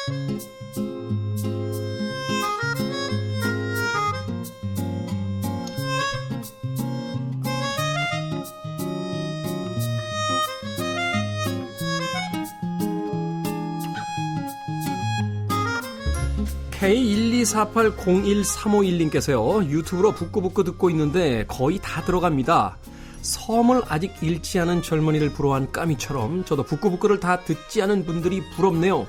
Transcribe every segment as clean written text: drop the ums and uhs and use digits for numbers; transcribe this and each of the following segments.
K124801351님께서요. 유튜브로 북구북구 듣고 있는데 거의 다 들어갑니다. 섬을 아직 잃지 않은 젊은이를 부러워한 까미처럼 저도 북구북구를 다 듣지 않은 분들이 부럽네요.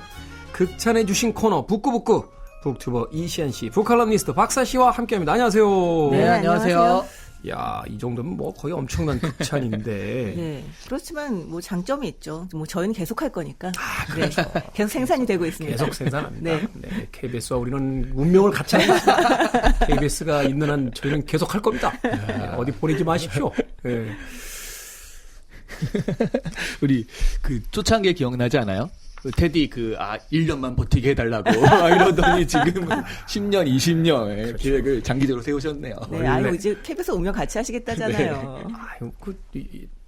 극찬해 주신 코너 북구북구 북튜버 이시안씨, 북칼럼니스트 박사씨와 함께합니다. 안녕하세요. 네, 안녕하세요. 야, 이 정도면 뭐 거의 엄청난 극찬인데. 네, 그렇지만 뭐 장점이 있죠. 뭐 저희는 계속 할 거니까. 아, 그렇죠. 네, 계속 생산이 되고 있습니다. 계속 생산합니다. 네. 네, KBS와 우리는 운명을 같이 하고 있습니다. KBS가 있는 한 저희는 계속 할 겁니다. 네, 어디 보내지 마십시오. 네. 우리 그 초창기에 기억나지 않아요? 그 테디 1년만 버티게 해달라고 이러더니 지금 10년, 20년 계획을 장기적으로 세우셨네요. 네, 아유 이제 KBS 운명 같이 하시겠다잖아요. 네. 아유,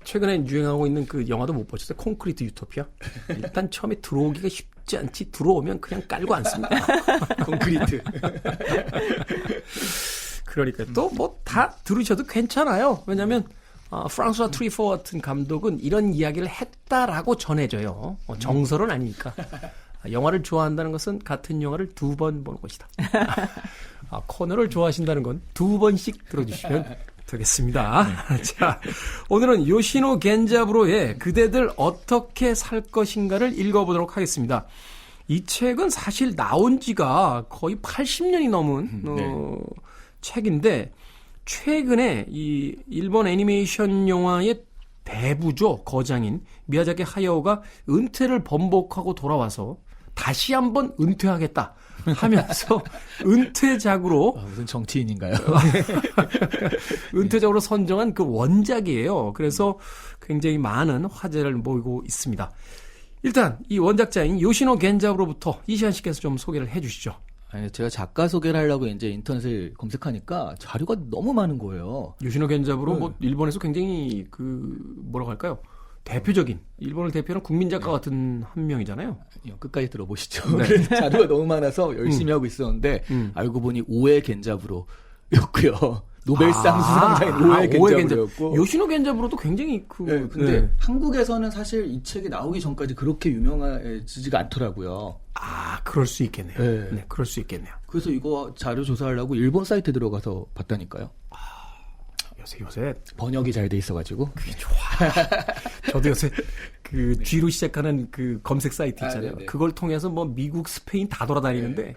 최근에 유행하고 있는 그 영화도 못 보셨어요? 콘크리트 유토피아? 일단 처음에 들어오기가 쉽지 않지, 들어오면 그냥 깔고 앉습니다. 콘크리트. 그러니까 또 뭐 다 들으셔도 괜찮아요. 왜냐면 프랑스와 트리포 같은 감독은 이런 이야기를 했다라고 전해져요. 정설은 아니니까. 영화를 좋아한다는 것은 같은 영화를 2번 보는 것이다. 코너를 좋아하신다는 건 2번씩 들어주시면 되겠습니다. 자, 오늘은 요시노 겐자부로의 그대들 어떻게 살 것인가를 읽어보도록 하겠습니다. 이 책은 사실 나온 지가 거의 80년이 넘은 책인데, 최근에 이 일본 애니메이션 영화의 대부죠, 거장인 미야자키 하야오가 은퇴를 번복하고 돌아와서 다시 한번 은퇴하겠다 하면서 은퇴작으로 무슨 정치인인가요? 은퇴작으로 선정한 그 원작이에요. 그래서 굉장히 많은 화제를 모이고 있습니다. 일단 이 원작자인 요시노 겐자부로부터 이시안 씨께서 좀 소개를 해 주시죠. 아니, 제가 작가 소개를 하려고 이제 인터넷을 검색하니까 자료가 너무 많은 거예요. 요시노 겐자부로 뭐 일본에서 굉장히 뭐라고 할까요? 대표적인, 일본을 대표하는 국민 작가 같은 한 명이잖아요. 끝까지 들어보시죠. 네. 자료가 너무 많아서 열심히 하고 있었는데 알고 보니 오에 겐자부로였고요. 노벨상 수상자인 오에 겐자부로였고. 요시노 겐자부로도 굉장히 근데 한국에서는 사실 이 책이 나오기 전까지 그렇게 유명해지지가 않더라고요. 그럴 수 있겠네요. 네, 그럴 수 있겠네요. 그래서 이거 자료 조사하려고 일본 사이트에 들어가서 봤다니까요. 요새 번역이 잘 돼 있어가지고. 그게 좋아. 저도 요새 G로 시작하는 그 검색 사이트 있잖아요. 그걸 통해서 뭐 미국, 스페인 다 돌아다니는데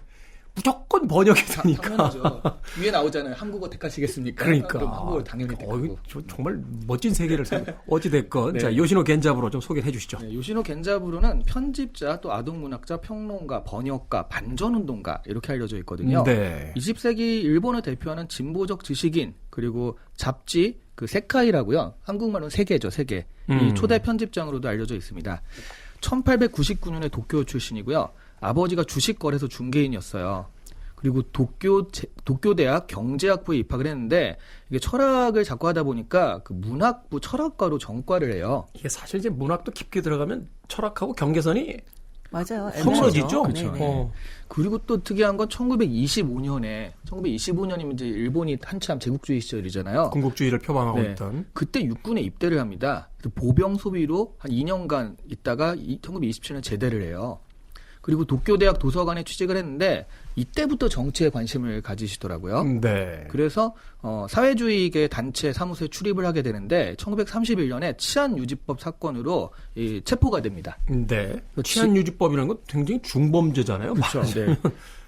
무조건 번역이 되니까. 당연하죠. 위에 나오잖아요. 한국어 택하시겠습니까? 그러니까. 그럼 한국어를 당연히 택하고. 정말 멋진 세계를 어찌됐건. 네. 자, 요시노 겐자부로 좀 소개를 해주시죠. 네, 요시노 겐자부로는 편집자, 또 아동문학자, 평론가, 번역가, 반전운동가 이렇게 알려져 있거든요. 네. 20세기 일본을 대표하는 진보적 지식인, 그리고 잡지 세카이라고요. 한국말로는 세계죠, 세계. 이 초대 편집장으로도 알려져 있습니다. 1899년에 도쿄 출신이고요. 아버지가 주식거래소 중개인이었어요. 그리고 도쿄대학 경제학부에 입학을 했는데, 이게 철학을 자꾸 하다 보니까 그 문학부 철학과로 전과를 해요. 이게 사실 이제 문학도 깊게 들어가면 철학하고 경계선이 맞아요. 허물어지죠. 그렇죠. 그리고 또 특이한 건 1925년이면 이제 일본이 한참 제국주의 시절이잖아요. 군국주의를 표방하고 있던. 그때 육군에 입대를 합니다. 보병 소비로 한 2년간 있다가 1927년에 제대를 해요. 그리고 도쿄대학 도서관에 취직을 했는데 이때부터 정치에 관심을 가지시더라고요. 네. 그래서 사회주의계 단체 사무소에 출입을 하게 되는데 1931년에 치안유지법 사건으로 체포가 됩니다. 네. 치안유지법이라는 건 굉장히 중범죄잖아요. 그렇죠. 네.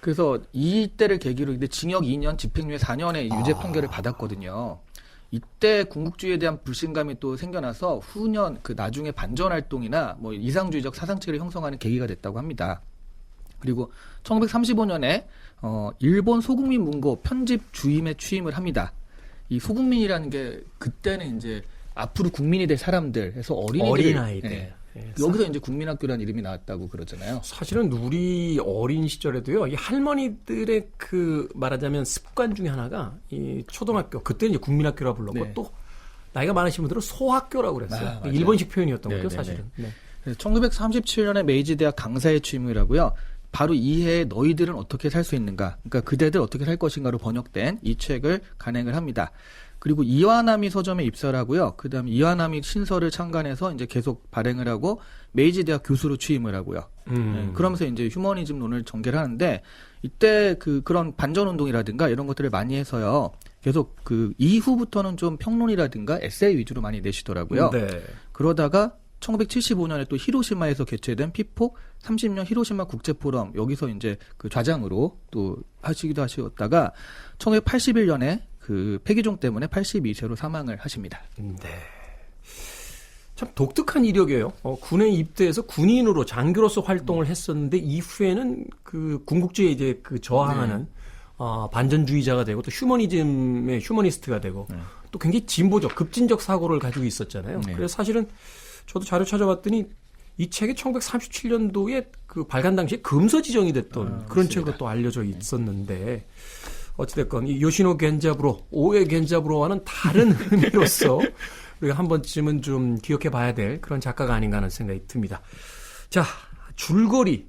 그래서 이때를 계기로 징역 2년, 집행유예 4년의 유죄 판결을 받았거든요. 이때 군국주의에 대한 불신감이 또 생겨나서 후년 나중에 반전활동이나 뭐 이상주의적 사상체를 형성하는 계기가 됐다고 합니다. 그리고 1935년에 일본 소국민 문고 편집 주임에 취임을 합니다. 이 소국민이라는 게 그때는 이제 앞으로 국민이 될 사람들 해서 어린아이들. 네. 여기서 이제 국민학교라는 이름이 나왔다고 그러잖아요. 사실은 우리 어린 시절에도요, 이 할머니들의 말하자면 습관 중에 하나가 이 초등학교, 그때 이제 국민학교라 불렀고 또 나이가 많으신 분들은 소학교라고 그랬어요. 일본식 표현이었던 거죠, 사실은. 네. 1937년에 메이지대학 강사에 취임을 하고요. 바로 이해에 너희들은 어떻게 살 수 있는가, 그러니까 그대들 어떻게 살 것인가로 번역된 이 책을 간행을 합니다. 그리고 이와나미 서점에 입사를 하고요. 그다음에 이와나미 신서를 창간해서 이제 계속 발행을 하고 메이지 대학 교수로 취임을 하고요. 그러면서 이제 휴머니즘론을 전개를 하는데 이때 그런 반전 운동이라든가 이런 것들을 많이 해서요. 계속 그 이후부터는 좀 평론이라든가 에세이 위주로 많이 내시더라고요. 네. 그러다가 1975년에 또 히로시마에서 개최된 피폭 30년 히로시마 국제포럼 여기서 이제 그 좌장으로 또 하시기도 하셨다가 1981년에 그 폐기종 때문에 82세로 사망을 하십니다. 네. 참 독특한 이력이에요. 군에 입대해서 군인으로 장교로서 활동을 했었는데 이후에는 그 군국주의에 이제 그 저항하는 반전주의자가 되고 또 휴머니즘의 휴머니스트가 되고 또 굉장히 진보적, 급진적 사고를 가지고 있었잖아요. 네. 그래서 사실은 저도 자료 찾아봤더니 이 책이 1937년도에 그 발간 당시에 금서 지정이 됐던 그런 책으로 또 알려져 있었는데 어찌됐건 이 요시노 겐자부로, 오에 겐자부로와는 다른 의미로서 우리가 한 번쯤은 좀 기억해 봐야 될 그런 작가가 아닌가 하는 생각이 듭니다. 자, 줄거리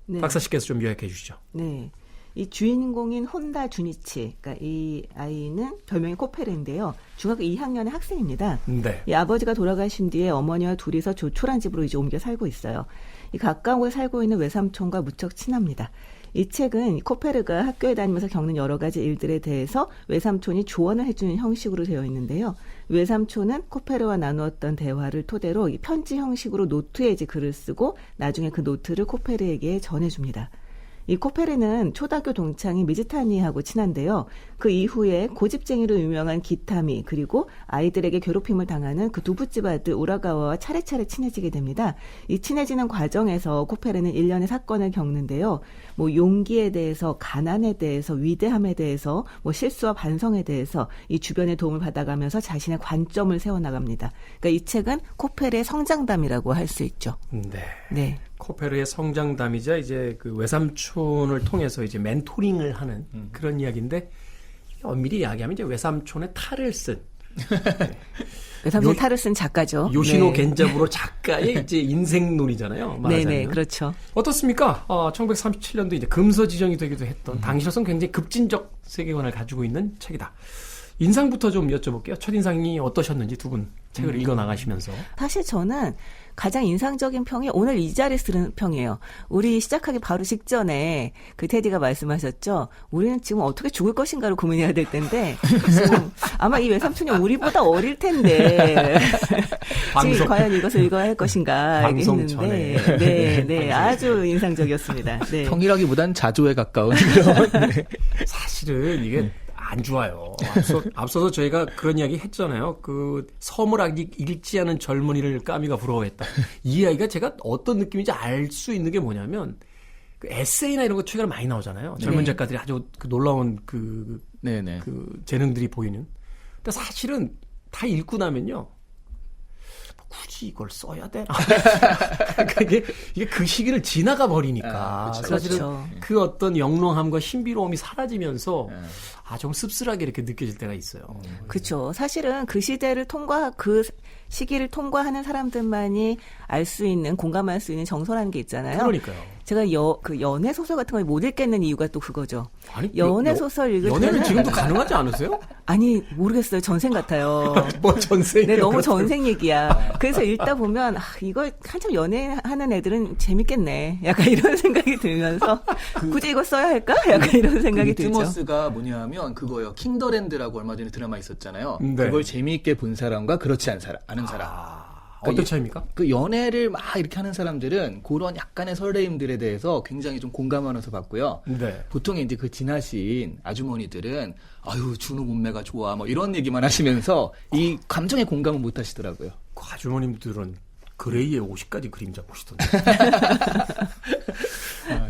네. 박사 씨께서 좀 요약해 주시죠. 네. 이 주인공인 혼다 주니치, 그러니까 이 아이는 별명이 코페르인데요. 중학교 2학년의 학생입니다. 네. 이 아버지가 돌아가신 뒤에 어머니와 둘이서 조촐한 집으로 이제 옮겨 살고 있어요. 이 가까운 곳에 살고 있는 외삼촌과 무척 친합니다. 이 책은 코페르가 학교에 다니면서 겪는 여러 가지 일들에 대해서 외삼촌이 조언을 해주는 형식으로 되어 있는데요. 외삼촌은 코페르와 나누었던 대화를 토대로 이 편지 형식으로 노트에 이제 글을 쓰고 나중에 그 노트를 코페르에게 전해줍니다. 이 코페르는 초등학교 동창인 미즈타니하고 친한데요. 그 이후에 고집쟁이로 유명한 기타미 그리고 아이들에게 괴롭힘을 당하는 그 두부집 아들 우라가와와 차례차례 친해지게 됩니다. 이 친해지는 과정에서 코페르는 일련의 사건을 겪는데요. 뭐 용기에 대해서, 가난에 대해서, 위대함에 대해서, 뭐 실수와 반성에 대해서 이 주변의 도움을 받아가면서 자신의 관점을 세워나갑니다. 그러니까 이 책은 코페르의 성장담이라고 할 수 있죠. 네. 네. 코페르의 성장담이자 이제 그 외삼촌을 통해서 이제 멘토링을 하는 그런 이야기인데 엄밀히 이야기하면 이제 외삼촌의 탈을 쓴 외삼촌 탈을 쓴 작가죠. 요시노 네. 겐자부로 작가의 이제 인생론이잖아요. 말하자면. 네네, 그렇죠. 어떻습니까? 1937년도 이제 금서 지정이 되기도 했던 당시로서는 굉장히 급진적 세계관을 가지고 있는 책이다. 인상부터 좀 여쭤볼게요. 첫인상이 어떠셨는지 두 분 책을 읽어 나가시면서. 사실 저는 가장 인상적인 평이 오늘 이 자리에서 들은 평이에요. 우리 시작하기 바로 직전에 그 테디가 말씀하셨죠. 우리는 지금 어떻게 죽을 것인가를 고민해야 될 텐데 지금 아마 이 외삼촌이 우리보다 어릴 텐데 지금 과연 이것을 읽어야 할 것인가 방송 했는데 전에. 네, 아주 인상적이었습니다. 네. 평이라기보단 자조에 가까운 그런. 네. 사실은 이게 안 좋아요. 앞서서 저희가 그런 이야기 했잖아요. 그 섬을 아직 읽지 않은 젊은이를 까미가 부러워했다. 이 이야기가 제가 어떤 느낌인지 알 수 있는 게 뭐냐면 그 에세이나 이런 거 최근에 많이 나오잖아요. 젊은 네. 작가들이 아주 그 놀라운 네네. 그 재능들이 보이는. 근데 사실은 다 읽고 나면요. 굳이 이걸 써야 되나? 그러니까 이게 그 시기를 지나가 버리니까 그렇죠. 사실은 그렇죠. 그 어떤 영롱함과 신비로움이 사라지면서 좀 씁쓸하게 이렇게 느껴질 때가 있어요. 그렇죠. 사실은 그 시대를 그 시기를 통과하는 사람들만이 알 수 있는, 공감할 수 있는 정서라는 게 있잖아요. 그러니까요. 제가 그 연애 소설 같은 걸 못 읽겠는 이유가 또 그거죠. 아니, 연애 소설 읽을 연애는 때는 지금도 가능하지 않으세요? 아니 모르겠어요. 전생 같아요. 뭐 전생? 네, 너무 전생 얘기야. 그래서 읽다 보면 이거 한참 연애하는 애들은 재밌겠네. 약간 이런 생각이 들면서 굳이 이거 써야 할까? 약간 이런 생각이 들죠. 리트머스가 뭐냐면 그거요. 킹더랜드라고 얼마 전에 드라마 있었잖아요. 네. 그걸 재미있게 본 사람과 그렇지 않은 사람. 어떤 차이입니까? 그 연애를 막 이렇게 하는 사람들은 그런 약간의 설레임들에 대해서 굉장히 좀 공감하면서 봤고요. 네. 보통 이제 그 지나신 아주머니들은 아유 준우 몸매가 좋아 뭐 이런 얘기만 하시면서 이 감정에 공감을 못 하시더라고요. 그 아주머님들은 그레이의 50가지 그림자 보시던데.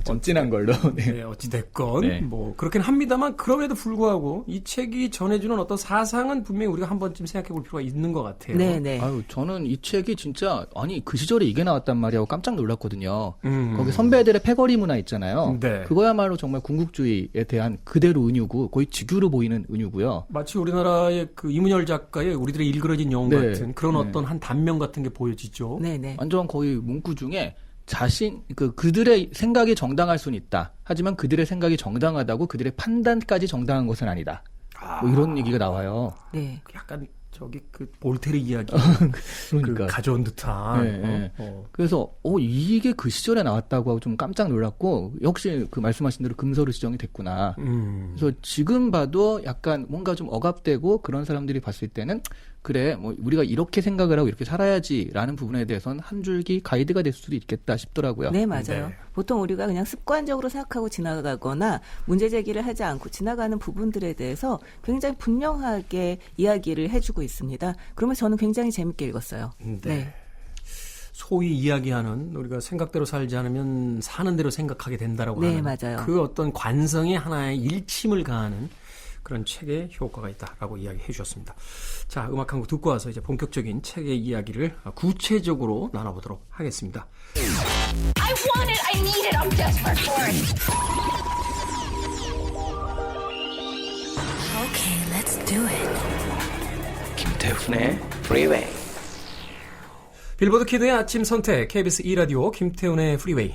좀 진한 걸로. 네. 네, 어찌됐건, 네. 뭐, 그렇긴 합니다만, 그럼에도 불구하고, 이 책이 전해주는 어떤 사상은 분명히 우리가 한 번쯤 생각해 볼 필요가 있는 것 같아요. 네네. 아유 저는 이 책이 진짜 아니 그 시절에 이게 나왔단 말이야 깜짝 놀랐거든요. 음. 거기 선배들의 패거리 문화 있잖아요. 네. 그거야말로 정말 군국주의에 대한 그대로 은유고 거의 직유로 보이는 은유고요. 마치 우리나라의 그 이문열 작가의 우리들의 일그러진 영웅 네. 같은 그런 네. 어떤 한 단면 같은 게 보여지죠. 네네. 완전 거의 문구 중에 그들의 생각이 정당할 수는 있다. 하지만 그들의 생각이 정당하다고 그들의 판단까지 정당한 것은 아니다. 뭐 이런 얘기가 나와요. 네. 약간 저기 그 볼테르 이야기 그러니까. 그 가져온 듯한. 네, 네. 그래서 이게 그 시절에 나왔다고 하고 좀 깜짝 놀랐고 역시 그 말씀하신 대로 금서로 지정이 됐구나. 그래서 지금 봐도 약간 뭔가 좀 억압되고 그런 사람들이 봤을 때는 그래 뭐 우리가 이렇게 생각을 하고 이렇게 살아야지라는 부분에 대해서는 한 줄기 가이드가 될 수도 있겠다 싶더라고요. 네, 맞아요. 네. 보통 우리가 그냥 습관적으로 생각하고 지나가거나 문제 제기를 하지 않고 지나가는 부분들에 대해서 굉장히 분명하게 이야기를 해주고 있습니다. 그러면 저는 굉장히 재밌게 읽었어요. 네. 소위 이야기하는 우리가 생각대로 살지 않으면 사는 대로 생각하게 된다라고 네, 하는 맞아요. 그 어떤 관성의 하나의 일침을 가하는 그런 책의 효과가 있다라고 이야기해 주셨습니다. 자, 음악 한 곡 듣고 와서 이제 본격적인 책의 이야기를 구체적으로 나눠보도록 하겠습니다. I want it. I need it. I'm desperate for it. Okay, let's do it. 김태훈의 프리웨이. 빌보드 키드의 아침 선택 KBS 2라디오 김태훈의 프리웨이.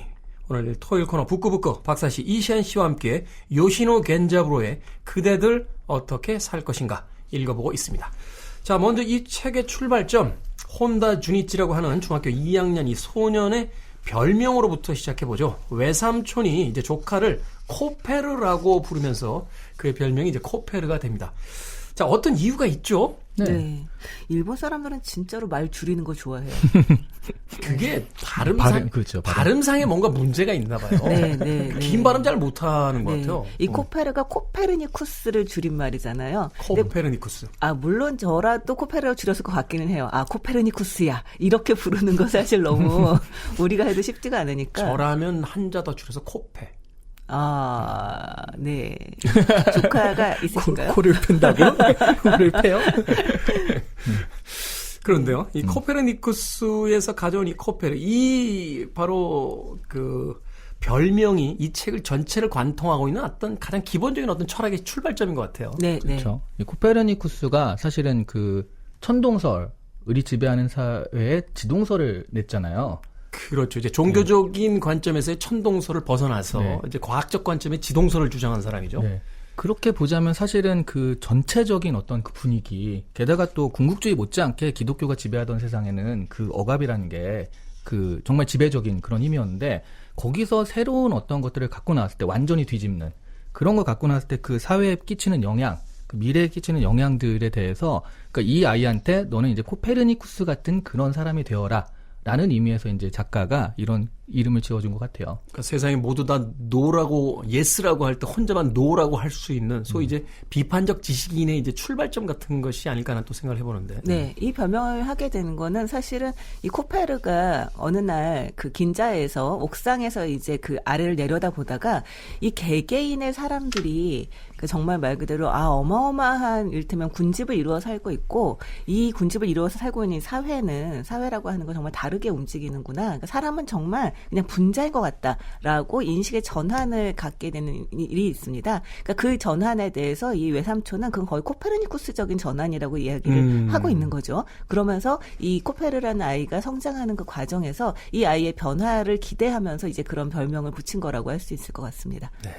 오늘 토요일 코너 북구북구 박사씨 이시안 씨와 함께 요시노 겐자부로의 그대들 어떻게 살 것인가 읽어보고 있습니다. 자, 먼저 이 책의 출발점 혼다 주니치라고 하는 중학교 2학년 이 소년의 별명으로부터 시작해보죠. 외삼촌이 이제 조카를 코페르라고 부르면서 그의 별명이 이제 코페르가 됩니다. 자, 어떤 이유가 있죠? 네. 일본 사람들은 진짜로 말 줄이는 거 좋아해요. 그게 그렇죠. 발음상에 뭔가 문제가 있나 봐요. 네. 긴 발음 잘 못하는 것 같아요. 이 코페르가 코페르니쿠스를 줄인 말이잖아요. 근데 코페르니쿠스. 물론 저라도 코페르를 줄였을 것 같기는 해요. 코페르니쿠스야. 이렇게 부르는 거 사실 너무 우리가 해도 쉽지가 않으니까. 저라면 한자 더 줄여서 코페. 네. 조카가 있으신가요? 코를 펜다고? 코를 패요? 그런데요, 이 코페르니쿠스에서 가져온 이 코페르, 이 바로 그 별명이 이 책을 전체를 관통하고 있는 어떤 가장 기본적인 어떤 철학의 출발점인 것 같아요. 네, 그렇죠. 이 코페르니쿠스가 사실은 그 천동설이 지배하는 사회에 지동설을 냈잖아요. 그렇죠. 이제 종교적인 관점에서의 천동설을 벗어나서 네. 이제 과학적 관점의 지동설을 주장한 사람이죠. 네. 그렇게 보자면 사실은 그 전체적인 어떤 그 분위기, 게다가 또 궁극주의 못지않게 기독교가 지배하던 세상에는 그 억압이라는 게 그 정말 지배적인 그런 힘이었는데 거기서 새로운 어떤 것들을 갖고 나왔을 때 완전히 뒤집는 그런 걸 갖고 나왔을 때 그 사회에 끼치는 영향, 그 미래에 끼치는 영향들에 대해서 그러니까 이 아이한테 너는 이제 코페르니쿠스 같은 그런 사람이 되어라. 라는 의미에서 이제 작가가 이런 이름을 지어준 것 같아요. 그러니까 세상에 모두 다 노라고 예스라고 할 때 혼자만 노라고 할 수 있는 소위 이제 비판적 지식인의 이제 출발점 같은 것이 아닐까 하는 또 생각을 해보는데. 네, 이 별명을 하게 되는 거는 사실은 이 코페르가 어느 날 그 긴자에서 옥상에서 이제 그 아래를 내려다 보다가 이 개개인의 사람들이 그 정말 말 그대로 어마어마한 일테면 군집을 이루어 살고 있고 이 군집을 이루어서 살고 있는 사회는 사회라고 하는 건 정말 다르게 움직이는구나. 그러니까 사람은 정말 그냥 분자인 것 같다라고 인식의 전환을 갖게 되는 일이 있습니다. 그러니까 그 전환에 대해서 이 외삼촌은 그건 거의 코페르니쿠스적인 전환이라고 이야기를 하고 있는 거죠. 그러면서 이 코페르라는 아이가 성장하는 그 과정에서 이 아이의 변화를 기대하면서 이제 그런 별명을 붙인 거라고 할 수 있을 것 같습니다. 네.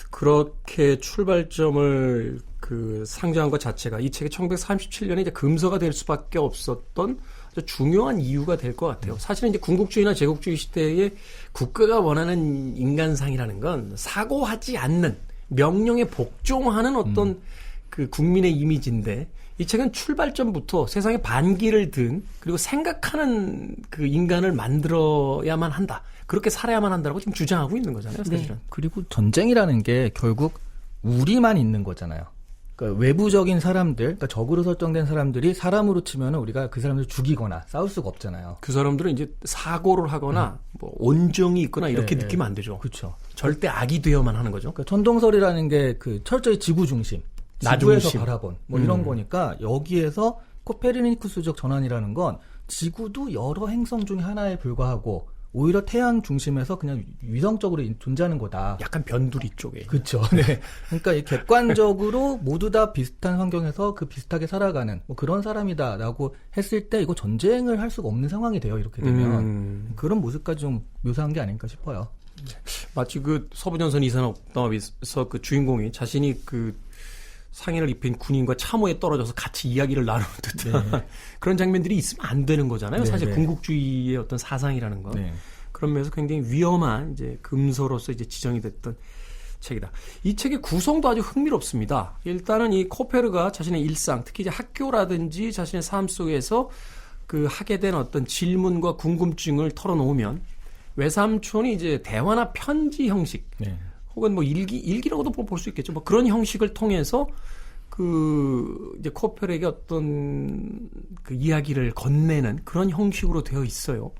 그렇게 출발점을 그 상정한 것 자체가 이 책이 1937년에 이제 금서가 될 수밖에 없었던 아주 중요한 이유가 될 것 같아요. 사실은 이제 군국주의나 제국주의 시대에 국가가 원하는 인간상이라는 건 사고하지 않는 명령에 복종하는 어떤 그 국민의 이미지인데 이 책은 출발점부터 세상에 반기를 든 그리고 생각하는 그 인간을 만들어야만 한다. 그렇게 살아야만 한다고 지금 주장하고 있는 거잖아요. 사실은. 네. 그리고 전쟁이라는 게 결국 우리만 있는 거잖아요. 그러니까 외부적인 사람들, 그러니까 적으로 설정된 사람들이 사람으로 치면 우리가 그 사람들 죽이거나 싸울 수가 없잖아요. 그 사람들은 이제 사고를 하거나 뭐 온정이 있거나 이렇게 네, 느끼면 안 되죠. 그렇죠. 절대 악이 되어야만 하는 거죠. 그러니까 천동설이라는 게 그 철저히 지구 중심, 나 지구에서 중심. 바라본 뭐 이런 거니까 여기에서 코페르니쿠스적 전환이라는 건 지구도 여러 행성 중에 하나에 불과하고 오히려 태양 중심에서 그냥 위성적으로 존재하는 거다. 약간 변두리 쪽에. 그렇죠. 네. 그러니까 이 객관적으로 모두 다 비슷한 환경에서 그 비슷하게 살아가는 뭐 그런 사람이다라고 했을 때 이거 전쟁을 할 수가 없는 상황이 돼요. 이렇게 되면 그런 모습까지 좀 묘사한 게 아닐까 싶어요. 마치 그 서부전선 이산업담합에서 그 주인공이 자신이 그 상인을 입힌 군인과 참호에 떨어져서 같이 이야기를 나누는 듯한 그런 장면들이 있으면 안 되는 거잖아요. 사실 군국주의의 어떤 사상이라는 건. 그런 면에서 굉장히 위험한 이제 금서로서 이제 지정이 됐던 책이다. 이 책의 구성도 아주 흥미롭습니다. 일단은 이 코페르가 자신의 일상, 특히 이제 학교라든지 자신의 삶 속에서 그 하게 된 어떤 질문과 궁금증을 털어놓으면 외삼촌이 이제 대화나 편지 형식, 혹은 뭐 일기라고도 볼 수 있겠죠. 뭐 그런 형식을 통해서 그 이제 코펠에게 어떤 그 이야기를 건네는 그런 형식으로 되어 있어요.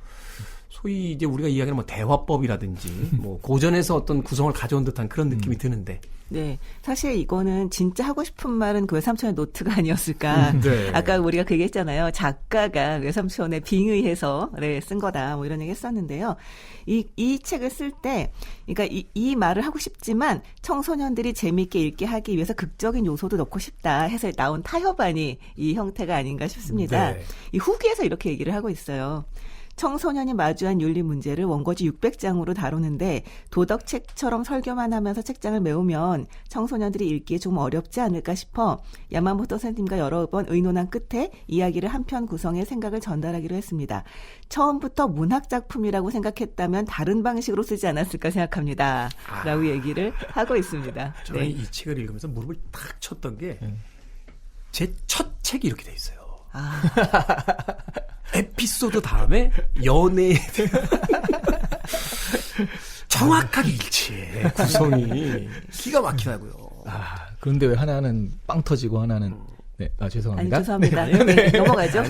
소위 이제 우리가 이야기하는 뭐 대화법이라든지 뭐 고전에서 어떤 구성을 가져온 듯한 그런 느낌이 드는데. 네. 사실 이거는 진짜 하고 싶은 말은 그 외삼촌의 노트가 아니었을까. 아까 우리가 그 얘기했잖아요. 작가가 외삼촌에 빙의해서 쓴 거다. 뭐 이런 얘기 했었는데요. 이 책을 쓸 때, 그러니까 이 말을 하고 싶지만 청소년들이 재미있게 읽게 하기 위해서 극적인 요소도 넣고 싶다 해서 나온 타협안이 이 형태가 아닌가 싶습니다. 이 후기에서 이렇게 얘기를 하고 있어요. 청소년이 마주한 윤리 문제를 원고지 600장으로 다루는데 도덕책처럼 설교만 하면서 책장을 메우면 청소년들이 읽기에 좀 어렵지 않을까 싶어 야마모토 선생님과 여러 번 의논한 끝에 이야기를 한 편 구성해 생각을 전달하기로 했습니다. 처음부터 문학작품이라고 생각했다면 다른 방식으로 쓰지 않았을까 생각합니다. 라고 얘기를 하고 있습니다. 저는 이 책을 읽으면서 무릎을 탁 쳤던 게 제 첫 책이 이렇게 돼 있어요. 에피소드 다음에 연애에 대한 정확하게 일치해. 구성이 기가 막히다고요. 그런데 왜 하나는 빵 터지고 하나는 죄송합니다. 아니, 죄송합니다. 네, 넘어가죠.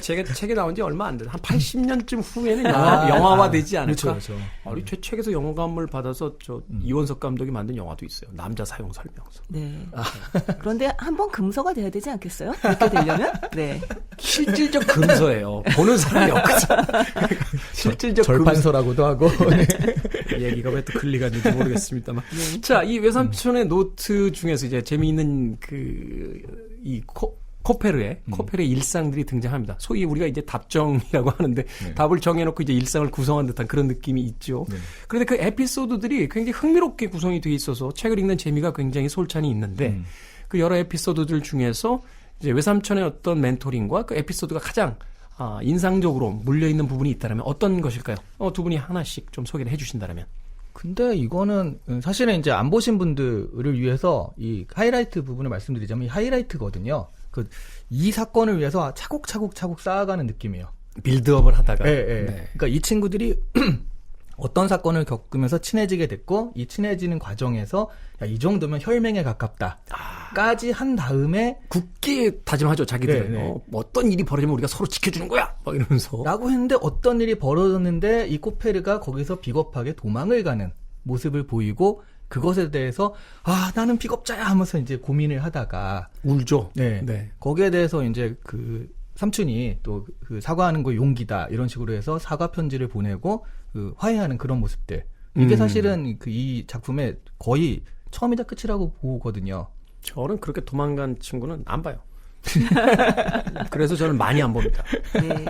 제가 책에 나온 지 얼마 안 돼요. 한 80년쯤 후에는 영화화 되지 않을까? 그렇죠. 아니, 제 책에서 영감을 받아서 이원석 감독이 만든 영화도 있어요. 남자 사용 설명서. 네. 그런데 한번 금서가 돼야 되지 않겠어요? 그렇게 되려면? 네. 실질적 금서예요. 보는 사람이 없거든요. 실질적 절판서라고도 하고. 얘기가 왜 또 글리갔는지 모르겠습니다만. 자, 이 외삼촌의 노트 중에서 이제 재미있는 코페르의 일상들이 등장합니다. 소위 우리가 이제 답정이라고 하는데 답을 정해놓고 이제 일상을 구성한 듯한 그런 느낌이 있죠. 그런데 그 에피소드들이 굉장히 흥미롭게 구성이 돼 있어서 책을 읽는 재미가 굉장히 솔찬히 있는데 그 여러 에피소드들 중에서 이제 외삼촌의 어떤 멘토링과 그 에피소드가 가장 인상적으로 물려있는 부분이 있다면 어떤 것일까요? 두 분이 하나씩 좀 소개를 해주신다면. 근데 이거는 사실은 이제 안 보신 분들을 위해서 이 하이라이트 부분을 말씀드리자면 이 하이라이트거든요. 이 사건을 위해서 차곡차곡 쌓아가는 느낌이에요. 빌드업을 하다가. 네. 그러니까 이 친구들이 어떤 사건을 겪으면서 친해지게 됐고 이 친해지는 과정에서 이 정도면 혈맹에 가깝다까지 한 다음에 굳게 다짐하죠. 자기들은. 어떤 일이 벌어지면 우리가 서로 지켜주는 거야 막 이러면서 라고 했는데 어떤 일이 벌어졌는데 이 코페르가 거기서 비겁하게 도망을 가는 모습을 보이고 그것에 대해서 나는 비겁자야 하면서 이제 고민을 하다가 울죠. 네. 거기에 대해서 이제 그 삼촌이 또 그 사과하는 거 용기다 이런 식으로 해서 사과 편지를 보내고 그 화해하는 그런 모습들. 이게 사실은 이 작품의 거의 처음이자 끝이라고 보거든요. 저는 그렇게 도망간 친구는 안 봐요. 그래서 저는 많이 안 봅니다. 네.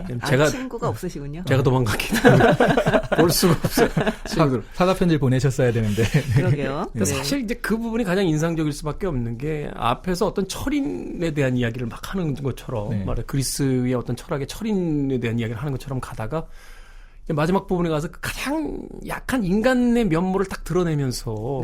친구가 없으시군요. 제가 도망갔기 때문에 볼 수가 없어요. 사과 편지를 보내셨어야 되는데. 그러게요. 근데 사실 이제 그 부분이 가장 인상적일 수밖에 없는 게 앞에서 어떤 철인에 대한 이야기를 막 하는 것처럼 그리스의 어떤 철학의 철인에 대한 이야기를 하는 것처럼 가다가 마지막 부분에 가서 가장 약한 인간의 면모를 딱 드러내면서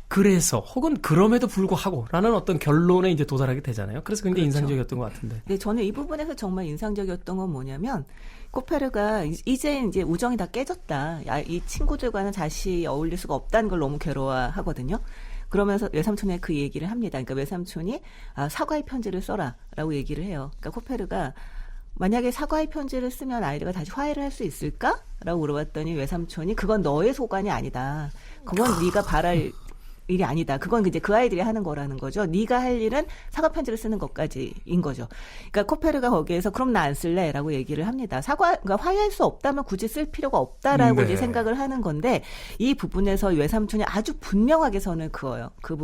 그래서 혹은 그럼에도 불구하고라는 어떤 결론에 이제 도달하게 되잖아요. 그래서 굉장히 인상적이었던 것 같은데. 네, 저는 이 부분에서 정말 인상적이었던 건 뭐냐면 코페르가 이제 우정이 다 깨졌다. 이 친구들과는 다시 어울릴 수가 없다는 걸 너무 괴로워하거든요. 그러면서 외삼촌에 그 얘기를 합니다. 그러니까 외삼촌이 사과의 편지를 써라라고 얘기를 해요. 그러니까 코페르가 만약에 사과의 편지를 쓰면 아이들과 다시 화해를 할 수 있을까? 라고 물어봤더니 외삼촌이 그건 너의 소관이 아니다. 그건 네가 바랄 일이 아니다. 그건 이제 그 아이들이 하는 거라는 거죠. 네가 할 일은 사과 편지를 쓰는 것까지인 거죠. 그러니까 코페르가 거기에서 그럼 나 안 쓸래라고 얘기를 합니다. 그러니까 화해할 수 없다면 굳이 쓸 필요가 없다라고 네. 이제 생각을 하는 건데 이 부분에서 외삼촌이 아주 분명하게 선을 그어요. 그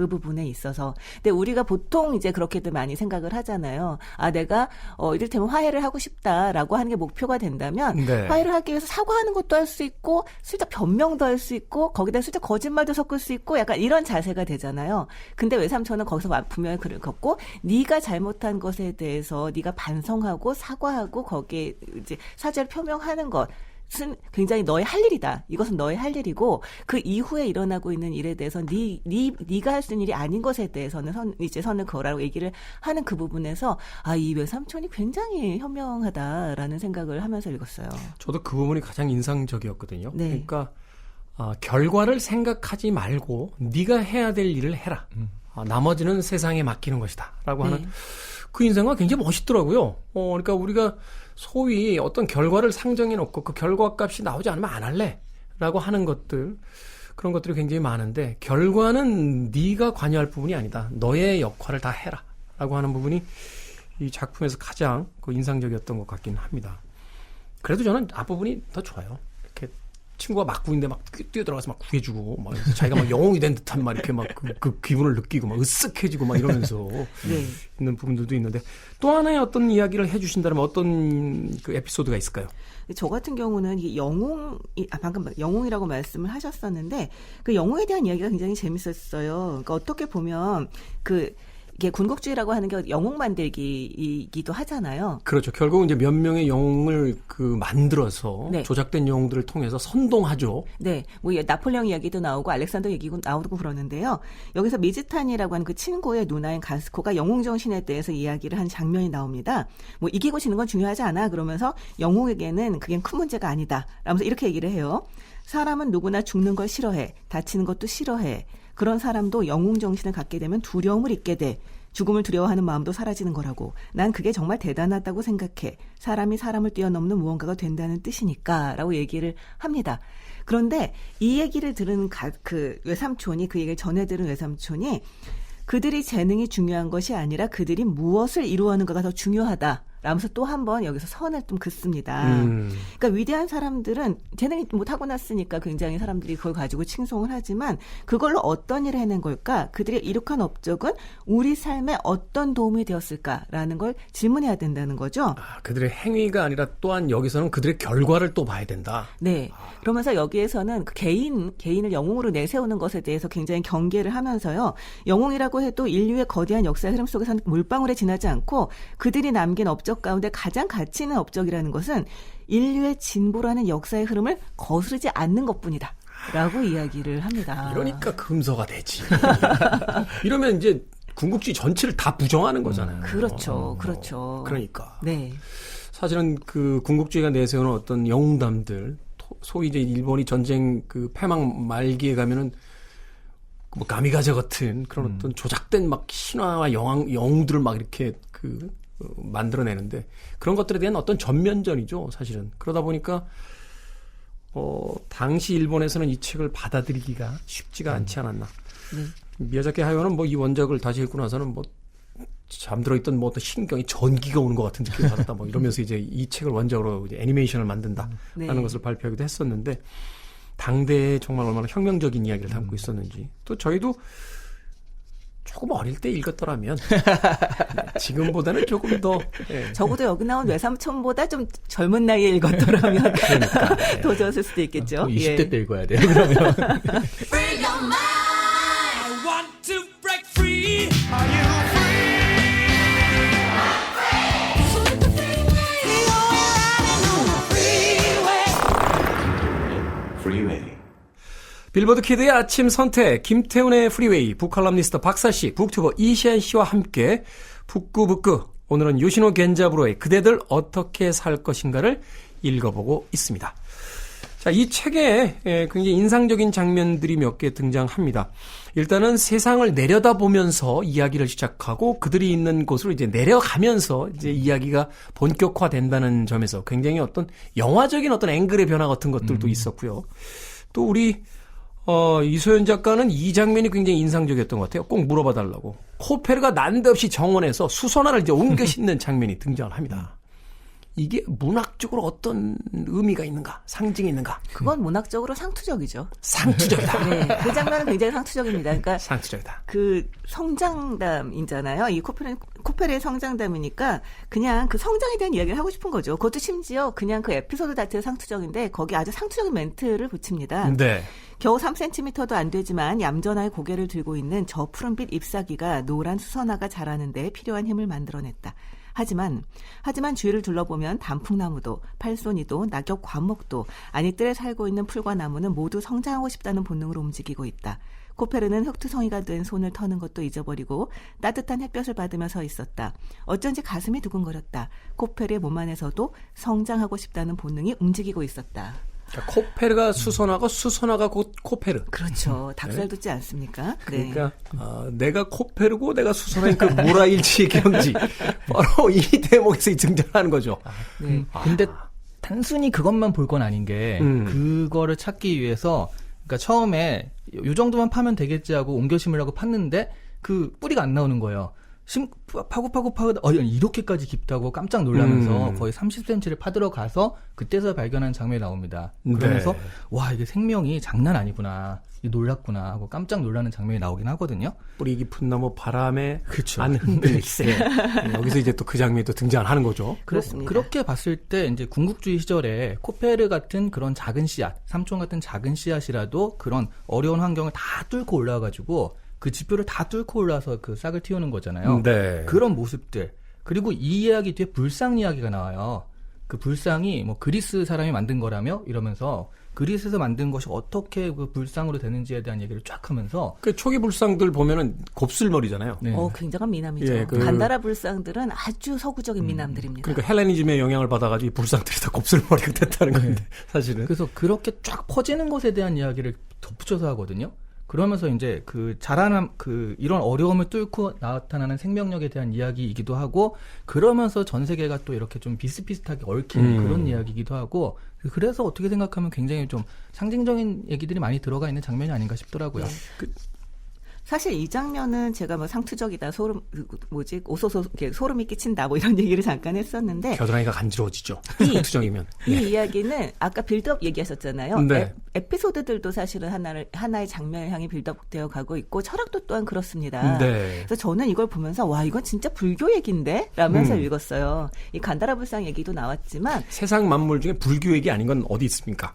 부분에 있어서. 근데 우리가 보통 이제 그렇게들 많이 생각을 하잖아요. 아, 내가 이를테면 화해를 하고 싶다라고 하는 게 목표가 된다면 네. 화해를 하기 위해서 사과하는 것도 할 수 있고 슬쩍 변명도 할 수 있고 거기다 슬쩍 거짓말도 섞을 수 있고 약간 이런 자세가 되잖아요. 근데 외삼촌은 거기서 분명히 글을 걷고 네가 잘못한 것에 대해서 네가 반성하고 사과하고 거기에 이제 사죄를 표명하는 것 굉장히 너의 할 일이다. 이것은 너의 할 일이고 그 이후에 일어나고 있는 일에 대해서 네가 할 수 있는 일이 아닌 것에 대해서는 선을 그어라고 얘기를 하는 그 부분에서 이 외삼촌이 굉장히 현명하다라는 생각을 하면서 읽었어요. 저도 그 부분이 가장 인상적이었거든요. 네. 그러니까 결과를 생각하지 말고 네가 해야 될 일을 해라. 나머지는 세상에 맡기는 것이다. 라고 하는 네. 그 인생과 굉장히 멋있더라고요. 그러니까 우리가 소위 어떤 결과를 상정해 놓고 그 결과값이 나오지 않으면 안 할래. 라고 하는 것들, 그런 것들이 굉장히 많은데 결과는 네가 관여할 부분이 아니다. 너의 역할을 다 해라. 라고 하는 부분이 이 작품에서 가장 인상적이었던 것 같긴 합니다. 그래도 저는 앞부분이 더 좋아요. 이렇게 친구가 막 구인데 막 뛰어들어가서 막 구해주고 막 자기가 막 영웅이 된 듯한 막 이렇게 막 그 기분을 느끼고 막 으쓱해지고 막 이러면서 네. 있는 부분들도 있는데 또 하나의 어떤 이야기를 해주신다면 어떤 그 에피소드가 있을까요? 저 같은 경우는 이 방금 영웅이라고 말씀을 하셨었는데 그 영웅에 대한 이야기가 굉장히 재밌었어요. 그러니까 어떻게 보면 이게 군국주의라고 하는 게 영웅 만들기이기도 하잖아요. 그렇죠. 결국은 이제 몇 명의 영웅을 만들어서 네. 조작된 영웅들을 통해서 선동하죠. 네, 뭐 나폴레옹 이야기도 나오고 알렉산더 얘기도 나오고 그러는데요. 여기서 미즈탄이라고 하는 그 친구의 누나인 가스코가 영웅 정신에 대해서 이야기를 한 장면이 나옵니다. 뭐 이기고 지는 건 중요하지 않아. 그러면서 영웅에게는 그게 큰 문제가 아니다. 라면서 이렇게 얘기를 해요. 사람은 누구나 죽는 걸 싫어해. 다치는 것도 싫어해. 그런 사람도 영웅 정신을 갖게 되면 두려움을 잊게 돼. 죽음을 두려워하는 마음도 사라지는 거라고. 난 그게 정말 대단하다고 생각해. 사람이 사람을 뛰어넘는 무언가가 된다는 뜻이니까 라고 얘기를 합니다. 그런데 이 얘기를 들은 그 외삼촌이 그 얘기를 전해들은 외삼촌이 그들이 재능이 중요한 것이 아니라 그들이 무엇을 이루어하는가가 더 중요하다. 라면서 또 한 번 여기서 선을 좀 긋습니다. 그러니까 위대한 사람들은 재능이 뭐 타고났으니까 굉장히 사람들이 그걸 가지고 칭송을 하지만 그걸로 어떤 일을 해낸 걸까? 그들이 이룩한 업적은 우리 삶에 어떤 도움이 되었을까라는 걸 질문해야 된다는 거죠. 그들의 행위가 아니라 또한 여기서는 그들의 결과를 또 봐야 된다. 네. 그러면서 여기에서는 그 개인을 영웅으로 내세우는 것에 대해서 굉장히 경계를 하면서요. 영웅이라고 해도 인류의 거대한 역사의 흐름 속에서는 물방울에 지나지 않고 그들이 남긴 업적 가운데 가장 가치 있는 업적이라는 것은 인류의 진보라는 역사의 흐름을 거스르지 않는 것뿐이다. 라고 이야기를 합니다. 이러니까 금서가 되지. 이러면 이제 군국주의 전체를 다 부정하는 거잖아요. 그렇죠. 그렇죠. 그러니까. 네. 사실은 그 군국주의가 내세우는 어떤 영웅담들, 소위 이제 일본이 전쟁 패망 말기에 가면은 뭐 가미가제 같은 그런 어떤 조작된 막 신화와 영웅들을 막 이렇게 만들어내는데 그런 것들에 대한 어떤 전면전이죠, 사실은. 그러다 보니까 당시 일본에서는 이 책을 받아들이기가 쉽지가 않지 않았나. 미야자키 하야오는 뭐 이 원작을 다시 읽고 나서는 뭐 잠들어 있던 뭐 어떤 신경이 전기가 오는 것 같은 느낌을 받았다. 뭐 이러면서 이제 이 책을 원작으로 이제 애니메이션을 만든다라는 네. 것을 발표하기도 했었는데 당대에 정말 얼마나 혁명적인 이야기를 담고 있었는지 또 저희도 조금 어릴 때 읽었더라면 지금보다는 조금 더 적어도 여기 나온 외삼촌보다 좀 젊은 나이에 읽었더라면 그러니까, 더 좋았을 수도 있겠죠. 20대 때 읽어야 돼요, 그러면. Free your mind. I want to break free. Are you Freeway. 빌보드 키드의 아침 선택, 김태훈의 프리웨이, 북칼럼니스트 박사씨, 북튜버 이시안씨와 함께 북구북구, 오늘은 요시노 겐자부로의 그대들 어떻게 살 것인가를 읽어보고 있습니다. 자, 이 책에 굉장히 인상적인 장면들이 몇 개 등장합니다. 일단은 세상을 내려다보면서 이야기를 시작하고 그들이 있는 곳으로 이제 내려가면서 이제 이야기가 본격화된다는 점에서 굉장히 어떤 영화적인 어떤 앵글의 변화 같은 것들도 있었고요. 또 우리 이소연 작가는 이 장면이 굉장히 인상적이었던 것 같아요. 꼭 물어봐 달라고. 코페르가 난데없이 정원에서 수선화를 이제 옮겨 신는 장면이 등장을 합니다. 이게 문학적으로 어떤 의미가 있는가? 상징이 있는가? 그건 문학적으로 상투적이죠. 상투적이다. 네, 그 장면은 굉장히 상투적입니다. 그러니까 상투적이다. 그 성장담이잖아요. 이 코페르의 성장담이니까 그냥 그 성장에 대한 이야기를 하고 싶은 거죠. 그것도 심지어 그냥 그 에피소드 자체가 상투적인데 거기 아주 상투적인 멘트를 붙입니다. 네. 겨우 3cm도 안 되지만 얌전하게 고개를 들고 있는 저 푸른빛 잎사귀가 노란 수선화가 자라는 데 필요한 힘을 만들어냈다. 하지만 주위를 둘러보면 단풍나무도 팔손이도 낙엽 과목도 아니뜰에 살고 있는 풀과 나무는 모두 성장하고 싶다는 본능으로 움직이고 있다. 코페르는 흙투성이가 된 손을 터는 것도 잊어버리고 따뜻한 햇볕을 받으며 서 있었다. 어쩐지 가슴이 두근거렸다. 코페르의 몸 안에서도 성장하고 싶다는 본능이 움직이고 있었다. 자, 코페르가 수선화고 수선화가 곧 코페르. 그렇죠. 닭살 돋지 않습니까? 네. 그러니까 내가 코페르고 내가 수선화인 그 모라일치의 경지. 바로 이 대목에서 등장하는 거죠. 네. 근데 단순히 그것만 볼 건 아닌 게 그거를 찾기 위해서 그러니까 처음에 요 정도만 파면 되겠지 하고 옮겨 심으려고 팠는데 그 뿌리가 안 나오는 거예요. 파고 이렇게까지 깊다고 깜짝 놀라면서 거의 30cm를 파들어 가서 그때서 발견한 장면이 나옵니다. 그러면서 네. 와 이게 생명이 장난 아니구나, 놀랐구나 하고 깜짝 놀라는 장면이 나오긴 하거든요. 뿌리 깊은 나무 바람에 그렇죠. 안 흔들리세. 여기서 이제 또 그 장면이 또 등장하는 거죠. 그렇습니다. 그렇게 봤을 때 이제 군국주의 시절에 코페르 같은 그런 작은 씨앗, 삼촌 같은 작은 씨앗이라도 그런 어려운 환경을 다 뚫고 올라와가지고 그 지표를 다 뚫고 올라서 그 싹을 틔우는 거잖아요. 네. 그런 모습들. 그리고 이 이야기 뒤에 불상 이야기가 나와요. 그 불상이 뭐 그리스 사람이 만든 거라며 이러면서 그리스에서 만든 것이 어떻게 그 불상으로 되는지에 대한 얘기를 쫙 하면서 그 초기 불상들 보면은 곱슬머리잖아요. 네. 굉장한 미남이죠. 예, 간다라 불상들은 아주 서구적인 미남들입니다. 그러니까 헬레니즘의 영향을 받아가지고 이 불상들이 다 곱슬머리가 됐다는 건데 사실은. 그래서 그렇게 쫙 퍼지는 것에 대한 이야기를 덧붙여서 하거든요. 그러면서 이제 그 자라남 그 이런 어려움을 뚫고 나타나는 생명력에 대한 이야기이기도 하고 그러면서 전 세계가 또 이렇게 좀 비슷비슷하게 얽히는 그런 이야기이기도 하고 그래서 어떻게 생각하면 굉장히 좀 상징적인 얘기들이 많이 들어가 있는 장면이 아닌가 싶더라고요. 사실 이 장면은 제가 뭐 상투적이다, 소름이 끼친다, 뭐 이런 얘기를 잠깐 했었는데. 겨드랑이가 간지러워지죠. 투정이면. 이 이야기는 아까 빌드업 얘기하셨잖아요. 네. 에피소드들도 사실은 하나의 장면을 향해 빌드업되어 가고 있고 철학도 또한 그렇습니다. 네. 그래서 저는 이걸 보면서 와 이건 진짜 불교 얘기인데? 라면서 읽었어요. 이 간다라 불상 얘기도 나왔지만 세상 만물 중에 불교 얘기 아닌 건 어디 있습니까?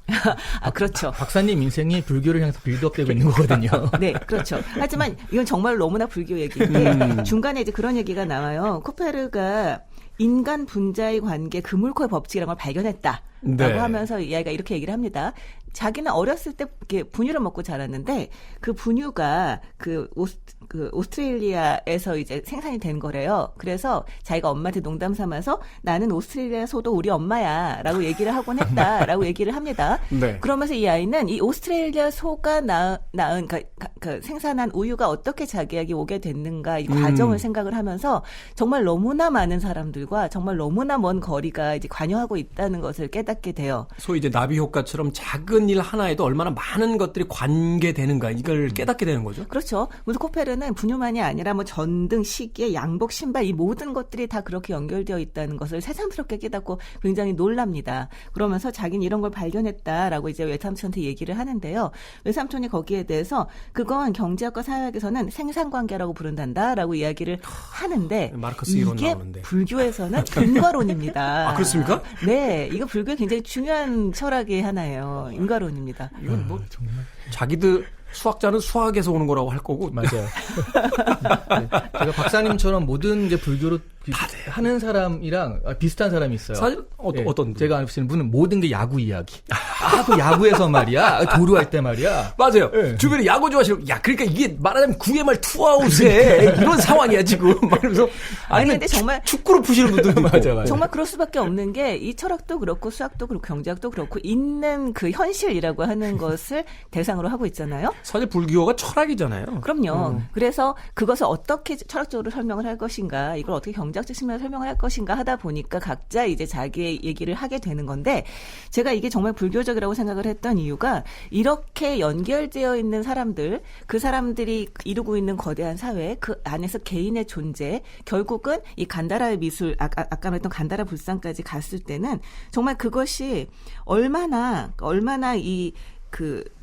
그렇죠. 박사님 인생이 불교를 향해서 빌드업되고 있는 거거든요. 네, 그렇죠. 하지만 이건 정말 너무나 불교 얘기인데 중간에 이제 그런 얘기가 나와요. 코페르가 인간 분자의 관계 그물코의 법칙이라는 걸 발견했다라고 네. 하면서 이 아이가 이렇게 얘기를 합니다. 자기는 어렸을 때 이렇게 분유를 먹고 자랐는데 그 분유가 그 오스트레일리아에서 이제 생산이 된 거래요. 그래서 자기가 엄마한테 농담 삼아서 나는 오스트레일리아 소도 우리 엄마야라고 얘기를 하곤 했다라고 얘기를 합니다. 네. 그러면서 이 아이는 이 오스트레일리아 소가 낳은 생산한 우유가 어떻게 자기에게 오게 됐는가 이 과정을 생각을 하면서 정말 너무나 많은 사람들과 정말 너무나 먼 거리가 이제 관여하고 있다는 것을 깨닫게 돼요. 소위 이제 나비 효과처럼 작은 일 하나에도 얼마나 많은 것들이 관계되는가 이걸 깨닫게 되는 거죠. 그렇죠. 그래서 코페르는 분유만이 아니라 뭐 전등, 시계, 양복, 신발 이 모든 것들이 다 그렇게 연결되어 있다는 것을 새삼스럽게 깨닫고 굉장히 놀랍니다. 그러면서 자기는 이런 걸 발견했다라고 이제 외삼촌한테 얘기를 하는데요. 외삼촌이 거기에 대해서 그건 경제학과 사회학에서는 생산관계라고 부른단다라고 이야기를 하는데 마르크스 이론 이게 나오는데. 불교에서는 인과론입니다. 아, 그렇습니까? 네, 이거 불교의 굉장히 중요한 철학의 하나예요. 인과론입니다. 이건 뭐 자기들 수학자는 수학에서 오는 거라고 할 거고. 맞아요. 네. 제가 박사님처럼 모든 이제 불교로 하는 사람이랑 비슷한 사람이 있어요. 사실 어떤 분? 제가 아시는 분은 모든 게 야구 이야기. 그 야구에서 말이야. 도루할 때 말이야. 맞아요. 네. 주변에 야구 좋아하시는 그러니까 이게 말하자면 9회 말 투아웃에 이런 상황이야 지금. 말하면서 아니면 근데 정말 축구로 푸시는 분들도 있고. 맞아. 정말 그럴 수밖에 없는 게 이 철학도 그렇고 수학도 그렇고 경제학도 그렇고 있는 그 현실이라고 하는 것을 대상으로 하고 있잖아요. 사실 불교가 철학이잖아요. 그럼요. 그래서 그것을 어떻게 철학적으로 설명을 할 것인가, 이걸 어떻게 경제학적 측면에서 설명을 할 것인가 하다 보니까 각자 이제 자기의 얘기를 하게 되는 건데, 제가 이게 정말 불교적이라고 생각을 했던 이유가 이렇게 연결되어 있는 사람들, 그 사람들이 이루고 있는 거대한 사회, 그 안에서 개인의 존재, 결국은 이 간다라의 미술, 아까 말했던 간다라 불상까지 갔을 때는 정말 그것이 얼마나 이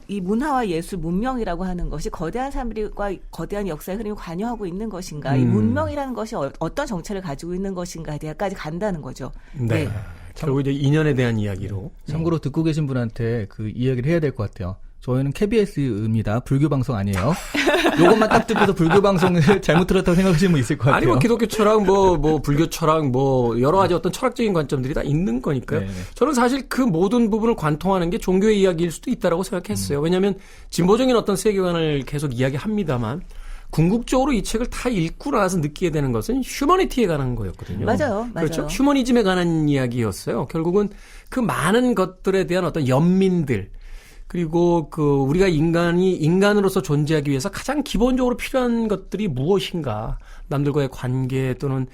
문화와 예술, 문명이라고 하는 것이 거대한 사람들과 거대한 역사의 흐름이 관여하고 있는 것인가, 이 문명이라는 것이 어떤 정체를 가지고 있는 것인가에 대해까지 간다는 거죠. 네. 결국 이제 인연에 대한 이야기로. 참고로 듣고 계신 분한테 그 이야기를 해야 될 것 같아요. 저희는 KBS입니다. 불교 방송 아니에요. 요것만 딱 듣고서 불교 방송을 잘못 들었다고 생각하시는 분 있을 것 같아요. 아니 뭐 기독교 철학, 뭐 불교 철학, 뭐 여러 가지 어떤 철학적인 관점들이 다 있는 거니까요. 네. 저는 사실 그 모든 부분을 관통하는 게 종교의 이야기일 수도 있다라고 생각했어요. 왜냐하면 진보적인 어떤 세계관을 계속 이야기합니다만 궁극적으로 이 책을 다 읽고 나서 느끼게 되는 것은 휴머니티에 관한 거였거든요. 맞아요. 그렇죠. 휴머니즘에 관한 이야기였어요. 결국은 그 많은 것들에 대한 어떤 연민들, 그리고 우리가 인간으로서 존재하기 위해서 가장 기본적으로 필요한 것들이 무엇인가, 남들과의 관계 또는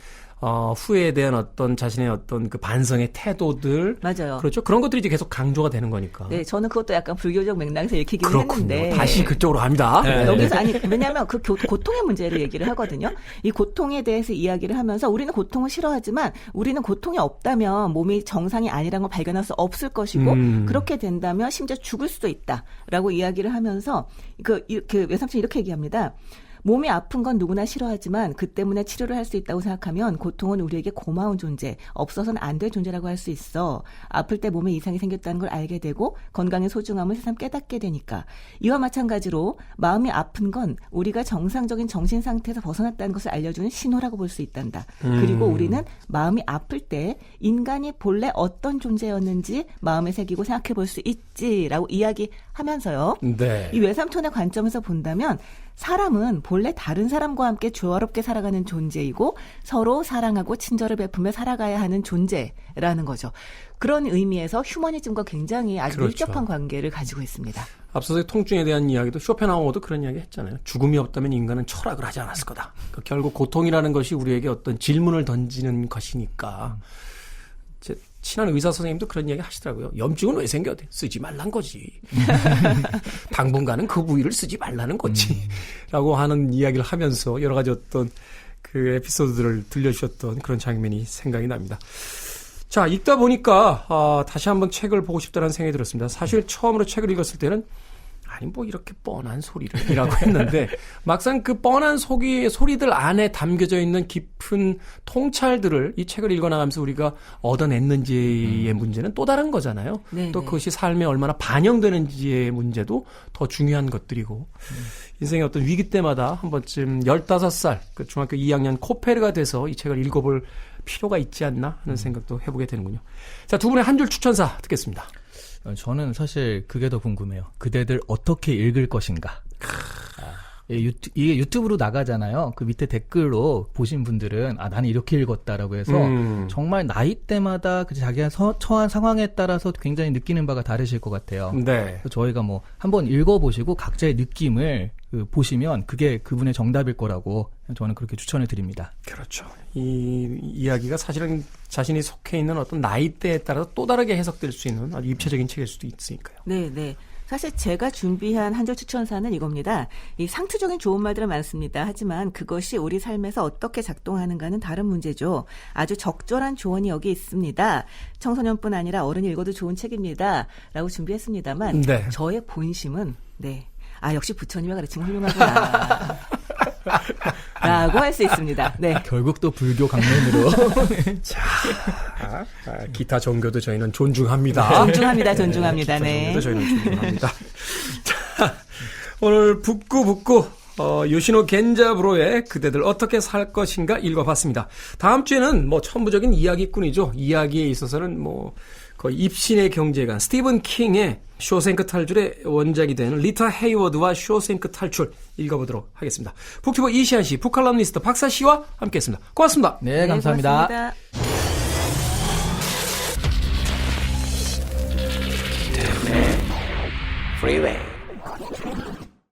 후회에 대한 어떤 자신의 어떤 그 반성의 태도들. 맞아요. 그렇죠. 그런 것들이 이제 계속 강조가 되는 거니까. 네, 저는 그것도 약간 불교적 맥락에서 읽히긴 그렇군요. 했는데. 다시 그쪽으로 갑니다. 네. 여기서 왜냐하면 그 고통의 문제를 얘기를 하거든요. 이 고통에 대해서 이야기를 하면서 우리는 고통을 싫어하지만 우리는 고통이 없다면 몸이 정상이 아니라는 걸 발견할 수 없을 것이고 그렇게 된다면 심지어 죽을 수도 있다라고 이야기를 하면서 외삼촌이 이렇게 얘기합니다. 몸이 아픈 건 누구나 싫어하지만 그 때문에 치료를 할 수 있다고 생각하면 고통은 우리에게 고마운 존재, 없어서는 안 될 존재라고 할 수 있어. 아플 때 몸에 이상이 생겼다는 걸 알게 되고 건강의 소중함을 새삼 깨닫게 되니까. 이와 마찬가지로 마음이 아픈 건 우리가 정상적인 정신 상태에서 벗어났다는 것을 알려주는 신호라고 볼 수 있단다. 그리고 우리는 마음이 아플 때 인간이 본래 어떤 존재였는지 마음에 새기고 생각해 볼 수 있지라고 이야기하면서요. 네. 이 외삼촌의 관점에서 본다면 사람은 본래 다른 사람과 함께 조화롭게 살아가는 존재이고 서로 사랑하고 친절을 베푸며 살아가야 하는 존재라는 거죠. 그런 의미에서 휴머니즘과 굉장히 아주 그렇죠. 밀접한 관계를 가지고 있습니다. 앞서서 통증에 대한 이야기도 쇼펜하우어도 그런 이야기 했잖아요. 죽음이 없다면 인간은 철학을 하지 않았을 거다. 그러니까 결국 고통이라는 것이 우리에게 어떤 질문을 던지는 것이니까. 제 친한 의사 선생님도 그런 이야기 하시더라고요. 염증은 왜 생겨? 쓰지 말란 거지. 당분간은 그 부위를 쓰지 말라는 거지. 라고 하는 이야기를 하면서 여러 가지 어떤 그 에피소드들을 들려주셨던 그런 장면이 생각이 납니다. 자, 읽다 보니까 다시 한번 책을 보고 싶다는 생각이 들었습니다. 사실 처음으로 책을 읽었을 때는 아니 뭐 이렇게 뻔한 소리를 이라고 했는데 막상 그 뻔한 소리들 안에 담겨져 있는 깊은 통찰들을 이 책을 읽어나가면서 우리가 얻어냈는지의 문제는 또 다른 거잖아요. 네, 또 네. 그것이 삶에 얼마나 반영되는지의 문제도 더 중요한 것들이고 인생의 어떤 위기 때마다 한 번쯤 15살 그 중학교 2학년 코페르가 돼서 이 책을 읽어볼 필요가 있지 않나 하는 생각도 해보게 되는군요. 자, 두 분의 한 줄 추천사 듣겠습니다. 저는 사실 그게 더 궁금해요. 그대들 어떻게 읽을 것인가. 이게 유튜브로 나가잖아요. 그 밑에 댓글로 보신 분들은 나는 이렇게 읽었다라고 해서 정말 나이대마다 자기가 처한 상황에 따라서 굉장히 느끼는 바가 다르실 것 같아요. 네. 그래서 저희가 뭐 한번 읽어보시고 각자의 느낌을 보시면 그게 그분의 정답일 거라고 저는 그렇게 추천을 드립니다. 그렇죠. 이 이야기가 사실은 자신이 속해 있는 어떤 나이대에 따라서 또 다르게 해석될 수 있는 아주 입체적인 책일 수도 있으니까요. 네, 네. 사실 제가 준비한 한 줄 추천사는 이겁니다. 이 상투적인 좋은 말들은 많습니다. 하지만 그것이 우리 삶에서 어떻게 작동하는가는 다른 문제죠. 아주 적절한 조언이 여기 있습니다. 청소년뿐 아니라 어른이 읽어도 좋은 책입니다. 라고 준비했습니다만 네. 저의 본심은 역시 부처님의 가르침은 훌륭하구나. 라고 할 수 있습니다. 네. 결국 또 불교 강론으로. 기타 종교도 저희는 존중합니다. 존중합니다. 네. 기타 종교도 저희는 존중합니다. 자, 오늘 북구 요시노 겐자부로의 그대들 어떻게 살 것인가 읽어봤습니다. 다음 주에는 뭐 천부적인 이야기꾼이죠. 이야기에 있어서는 뭐 거의 입신의 경제관 스티븐 킹의 쇼생크 탈출의 원작이 되는 리타 헤이워드와 쇼생크 탈출 읽어보도록 하겠습니다. 북튜버 이시안 씨, 북칼럼니스트 박사 씨와 함께했습니다. 고맙습니다. 네, 감사합니다. 고맙습니다. Freeway.